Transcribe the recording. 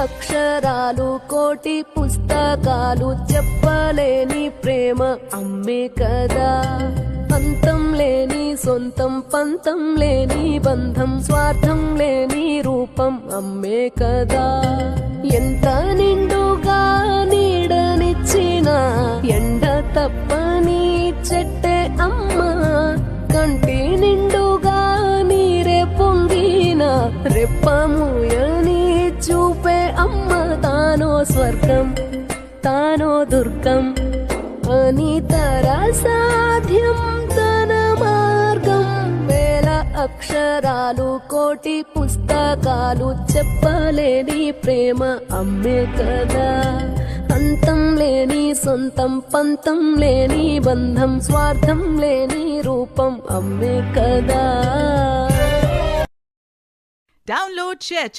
అక్షరాలు కోటి పుస్తకాలు చెప్పలేని ప్రేమ అమ్మే కదా. అంతం లేని సొంతం పంతం లేని బంధం స్వార్థం లేని రూపం అమ్మే కదా. ఎంత నిండుగా నీడనిచ్చిన ఎండ తప్పని చెట్టే అమ్మ. కంటి నిండుగా నీరే పొంగిన రెప్పముయని చూపే అమ్మ. తానో స్వర్గం తానో దుర్గం అని సాధ్యం తన మార్గం. వేల అక్షరాలు కోటి పుస్తకాలు చెప్పలేని ప్రేమ అమ్మే కదా. అంతం లేని సొంతం పంతం లేని బంధం స్వార్థం లేని రూపం అమ్మే కదా. Download, share